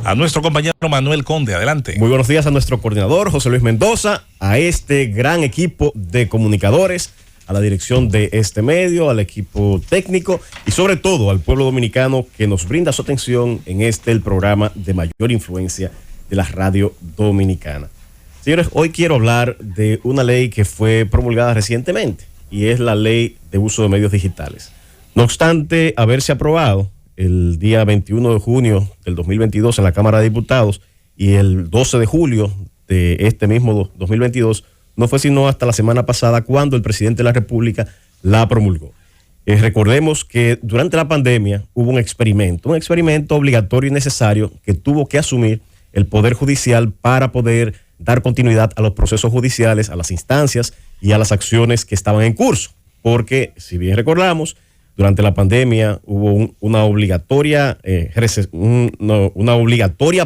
a nuestro compañero Manuel Conde. Adelante. Muy buenos días a nuestro coordinador José Luis Mendoza, a este gran equipo de comunicadores, a la dirección de este medio, al equipo técnico y sobre todo al pueblo dominicano que nos brinda su atención en el programa de mayor influencia de la radio dominicana. Señores, hoy quiero hablar de una ley que fue promulgada recientemente y es la ley de uso de medios digitales. No obstante haberse aprobado el día 21 de junio del 2022 en la Cámara de Diputados y el 12 de julio de este mismo 2022, no fue sino hasta la semana pasada cuando el presidente de la República la promulgó. Recordemos que durante la pandemia hubo un experimento obligatorio y necesario que tuvo que asumir el Poder Judicial para poder dar continuidad a los procesos judiciales, a las instancias y a las acciones que estaban en curso. Porque, si bien recordamos, durante la pandemia hubo una obligatoria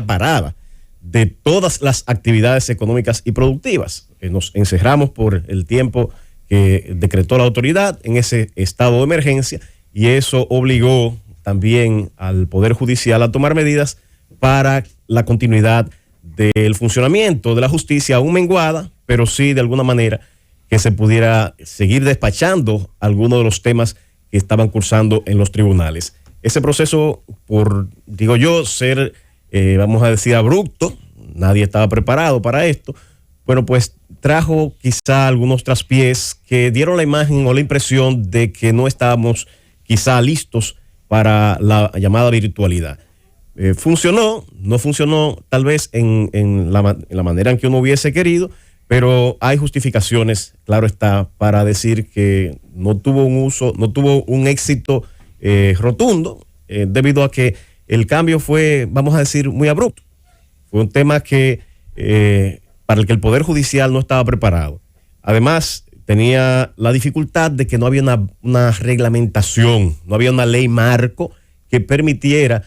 parada de todas las actividades económicas y productivas. Nos encerramos por el tiempo que decretó la autoridad en ese estado de emergencia y eso obligó también al Poder Judicial a tomar medidas para la continuidad del funcionamiento de la justicia, aún menguada, pero sí de alguna manera que se pudiera seguir despachando algunos de los temas que estaban cursando en los tribunales. Ese proceso, ser, vamos a decir, abrupto, nadie estaba preparado para esto, bueno, pues trajo quizá algunos traspiés que dieron la imagen o la impresión de que no estábamos quizá listos para la llamada virtualidad. Funcionó, no funcionó tal vez en la manera en que uno hubiese querido, pero hay justificaciones, claro está, para decir que no tuvo un éxito rotundo, debido a que el cambio fue, vamos a decir, muy abrupto. Fue un tema para el que el Poder Judicial no estaba preparado. Además, tenía la dificultad de que no había una reglamentación, no había una ley marco que permitiera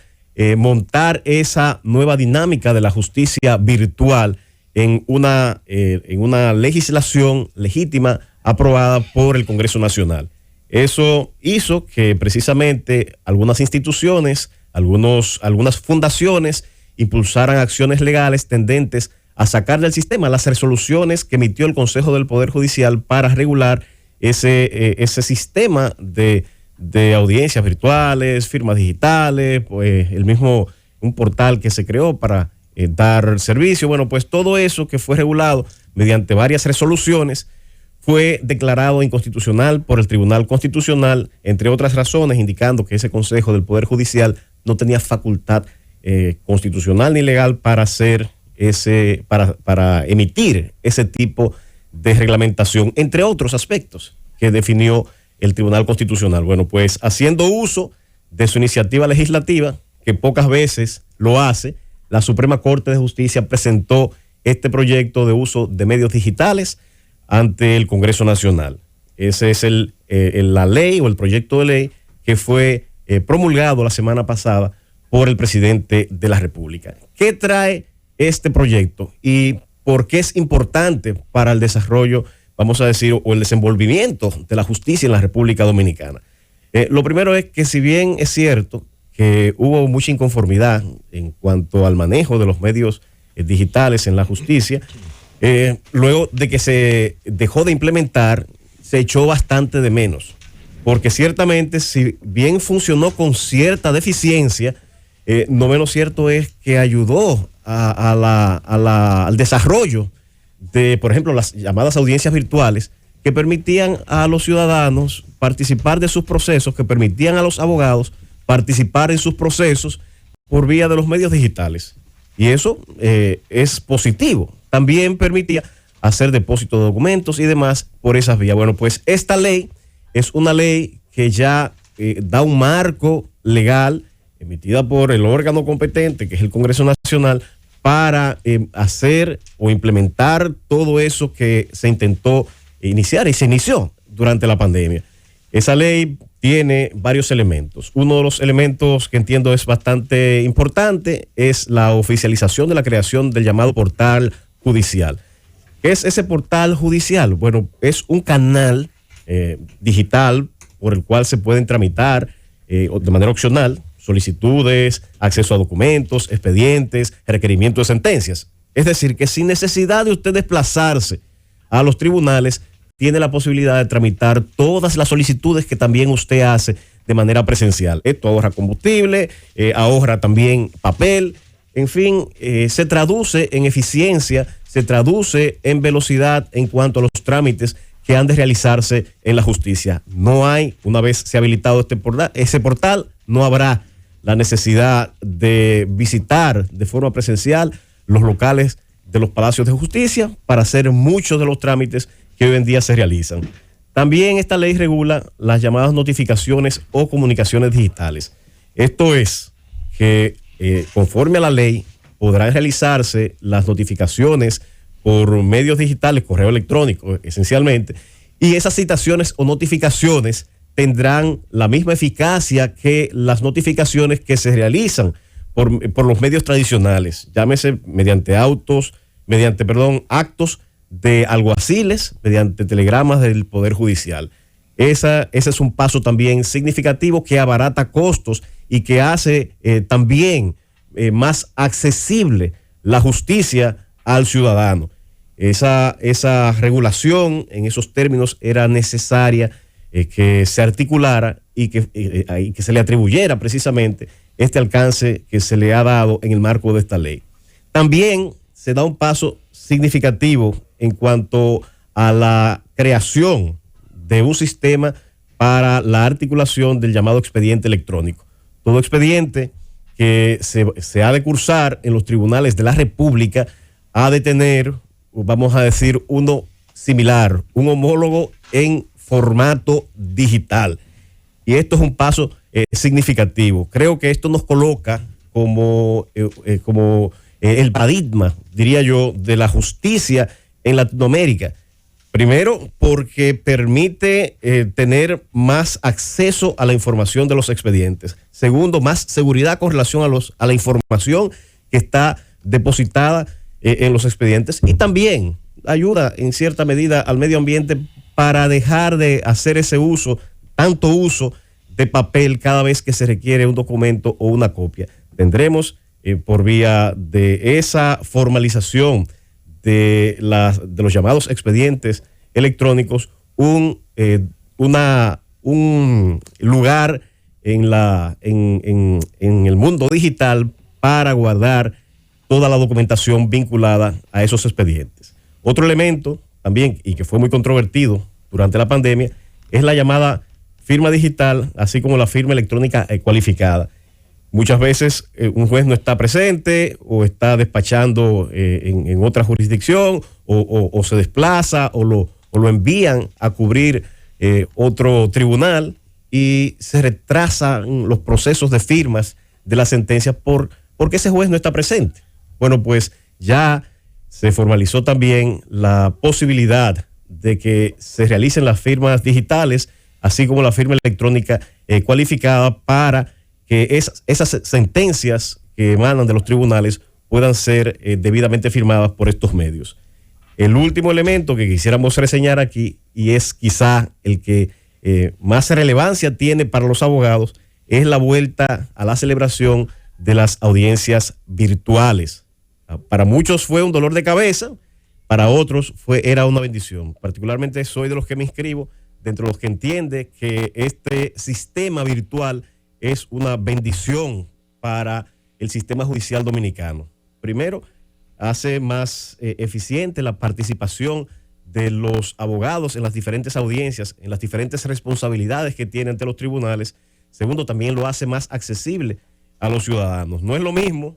montar esa nueva dinámica de la justicia virtual en una legislación legítima aprobada por el Congreso Nacional. Eso hizo que precisamente algunas instituciones, algunas fundaciones impulsaran acciones legales tendentes a sacar del sistema las resoluciones que emitió el Consejo del Poder Judicial para regular ese sistema de audiencias virtuales, firmas digitales, pues un portal que se creó para dar servicio. Bueno, pues todo eso que fue regulado mediante varias resoluciones fue declarado inconstitucional por el Tribunal Constitucional, entre otras razones, indicando que ese Consejo del Poder Judicial no tenía facultad constitucional ni legal para emitir ese tipo de reglamentación, entre otros aspectos que definió el Tribunal Constitucional. Bueno, pues haciendo uso de su iniciativa legislativa, que pocas veces lo hace, la Suprema Corte de Justicia presentó este proyecto de uso de medios digitales ante el Congreso Nacional. Ese es la ley o el proyecto de ley que fue promulgado la semana pasada por el presidente de la República. ¿Qué trae este proyecto y por qué es importante para el desarrollo, vamos a decir, o el desenvolvimiento de la justicia en la República Dominicana? Lo primero es que, si bien es cierto que hubo mucha inconformidad en cuanto al manejo de los medios digitales en la justicia, luego de que se dejó de implementar, se echó bastante de menos, porque ciertamente, si bien funcionó con cierta deficiencia, no menos cierto es que ayudó al desarrollo de, por ejemplo, las llamadas audiencias virtuales, que permitían a los ciudadanos participar de sus procesos, que permitían a los abogados participar en sus procesos por vía de los medios digitales. Y eso es positivo. También permitía hacer depósito de documentos y demás por esas vías. Bueno, pues esta ley es una ley que ya da un marco legal emitida por el órgano competente, que es el Congreso Nacional, para hacer o implementar todo eso que se intentó iniciar y se inició durante la pandemia. Esa ley tiene varios elementos. Uno de los elementos que entiendo es bastante importante es la oficialización de la creación del llamado portal judicial. ¿Qué es ese portal judicial? Bueno, es un canal digital por el cual se pueden tramitar de manera opcional solicitudes, acceso a documentos, expedientes, requerimientos de sentencias. Es decir, que sin necesidad de usted desplazarse a los tribunales, tiene la posibilidad de tramitar todas las solicitudes que también usted hace de manera presencial. Esto ahorra combustible, ahorra también papel, en fin, se traduce en eficiencia, se traduce en velocidad en cuanto a los trámites que han de realizarse en la justicia. No hay, una vez se ha habilitado ese portal, no habrá la necesidad de visitar de forma presencial los locales de los palacios de justicia para hacer muchos de los trámites que hoy en día se realizan. También esta ley regula las llamadas notificaciones o comunicaciones digitales. Esto es que conforme a la ley podrán realizarse las notificaciones por medios digitales, correo electrónico esencialmente, y esas citaciones o notificaciones tendrán la misma eficacia que las notificaciones que se realizan por los medios tradicionales, llámese mediante actos de alguaciles, mediante telegramas del Poder Judicial. Ese es un paso también significativo que abarata costos y que hace también más accesible la justicia al ciudadano. Esa regulación en esos términos era necesaria que se articulara y que se le atribuyera precisamente este alcance que se le ha dado en el marco de esta ley. También se da un paso significativo en cuanto a la creación de un sistema para la articulación del llamado expediente electrónico. Todo expediente que se ha de cursar en los tribunales de la República ha de tener, vamos a decir, uno similar, un homólogo en formato digital. Y esto es un paso significativo. Creo que esto nos coloca como el paradigma, diría yo, de la justicia en Latinoamérica. Primero, porque permite tener más acceso a la información de los expedientes. Segundo, más seguridad con relación a la información que está depositada en los expedientes. Y también ayuda en cierta medida al medio ambiente para dejar de hacer tanto uso de papel cada vez que se requiere un documento o una copia. Tendremos por vía de esa formalización de los llamados expedientes electrónicos un lugar en el mundo digital para guardar toda la documentación vinculada a esos expedientes. Otro elemento también, y que fue muy controvertido durante la pandemia, es la llamada firma digital, así como la firma electrónica cualificada. Muchas veces un juez no está presente o está despachando en otra jurisdicción o se desplaza o lo envían a cubrir otro tribunal y se retrasan los procesos de firmas de las sentencias porque ese juez no está presente. Bueno, pues ya se formalizó también la posibilidad de que se realicen las firmas digitales, así como la firma electrónica cualificada, para que esas sentencias que emanan de los tribunales puedan ser debidamente firmadas por estos medios. El último elemento que quisiéramos reseñar aquí, y es quizá el que más relevancia tiene para los abogados, es la vuelta a la celebración de las audiencias virtuales. Para muchos fue un dolor de cabeza, para otros era una bendición. Particularmente soy de los que me inscribo, dentro de los que entiende que este sistema virtual es una bendición para el sistema judicial dominicano. Primero, hace más eficiente la participación de los abogados en las diferentes audiencias, en las diferentes responsabilidades que tienen ante los tribunales. Segundo, también lo hace más accesible a los ciudadanos. No es lo mismo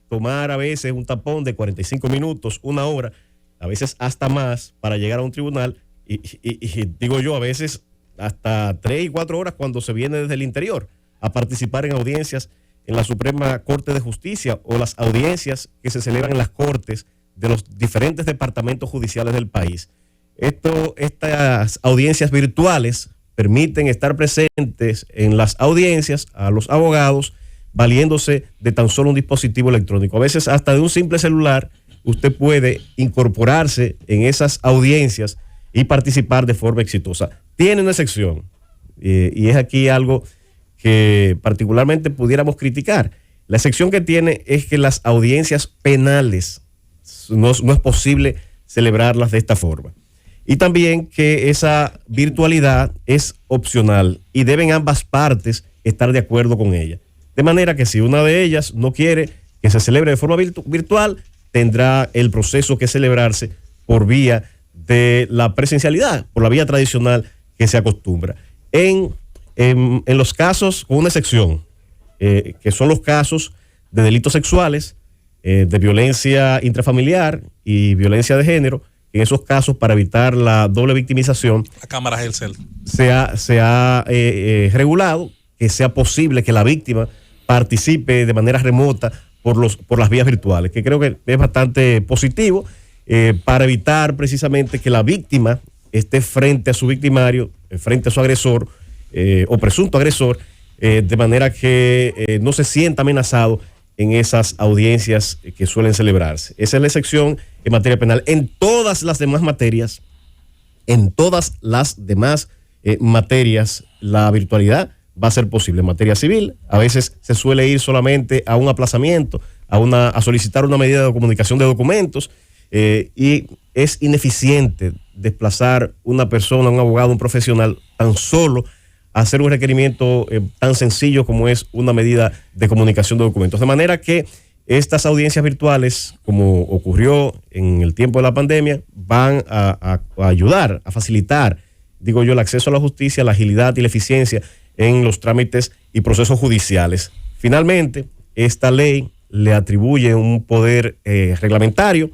tomar a veces un tapón de 45 minutos, una hora, a veces hasta más, para llegar a un tribunal, y digo yo, a veces hasta 3 y 4 horas cuando se viene desde el interior a participar en audiencias en la Suprema Corte de Justicia o las audiencias que se celebran en las cortes de los diferentes departamentos judiciales del país. Estas audiencias virtuales permiten estar presentes en las audiencias a los abogados valiéndose de tan solo un dispositivo electrónico. A veces hasta de un simple celular usted puede incorporarse en esas audiencias y participar de forma exitosa. Tiene una excepción y es aquí algo que particularmente pudiéramos criticar. La excepción que tiene es que las audiencias penales no es posible celebrarlas de esta forma. Y también que esa virtualidad es opcional y deben ambas partes estar de acuerdo con ella. De manera que si una de ellas no quiere que se celebre de forma virtual, tendrá el proceso que celebrarse por vía de la presencialidad, por la vía tradicional que se acostumbra. En los casos, con una excepción, que son los casos de delitos sexuales, de violencia intrafamiliar y violencia de género, en esos casos, para evitar la doble victimización, la Cámara Gelcel se ha regulado que sea posible que la víctima participe de manera remota por las vías virtuales, que creo que es bastante positivo para evitar precisamente que la víctima esté frente a su victimario, frente a su agresor o presunto agresor, de manera que no se sienta amenazado en esas audiencias que suelen celebrarse. Esa es la excepción en materia penal. En todas las demás materias, la virtualidad va a ser posible. En materia civil, a veces se suele ir solamente a un aplazamiento, a solicitar una medida de comunicación de documentos, y es ineficiente desplazar una persona, un abogado, un profesional, tan solo hacer un requerimiento tan sencillo como es una medida de comunicación de documentos. De manera que estas audiencias virtuales, como ocurrió en el tiempo de la pandemia, van a ayudar, a facilitar, digo yo, el acceso a la justicia, la agilidad y la eficiencia en los trámites y procesos judiciales. Finalmente, esta ley le atribuye un poder reglamentario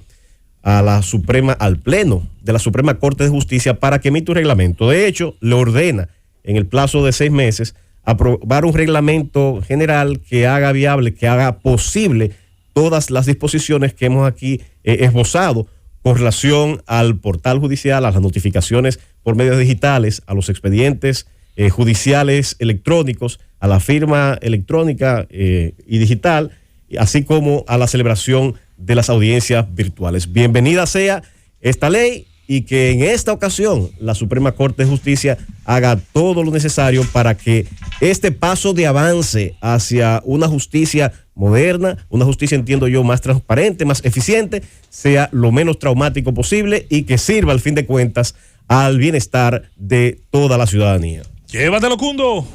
al Pleno de la Suprema Corte de Justicia para que emita un reglamento. De hecho, le ordena en el plazo de 6 meses aprobar un reglamento general que haga viable, que haga posible todas las disposiciones que hemos aquí esbozado con relación al portal judicial, a las notificaciones por medios digitales, a los expedientes judiciales electrónicos, a la firma electrónica y digital, así como a la celebración de las audiencias virtuales. Bienvenida sea esta ley y que en esta ocasión la Suprema Corte de Justicia haga todo lo necesario para que este paso de avance hacia una justicia moderna, una justicia, entiendo yo, más transparente, más eficiente, sea lo menos traumático posible y que sirva, al fin de cuentas, al bienestar de toda la ciudadanía. Llévatelo, Cundo.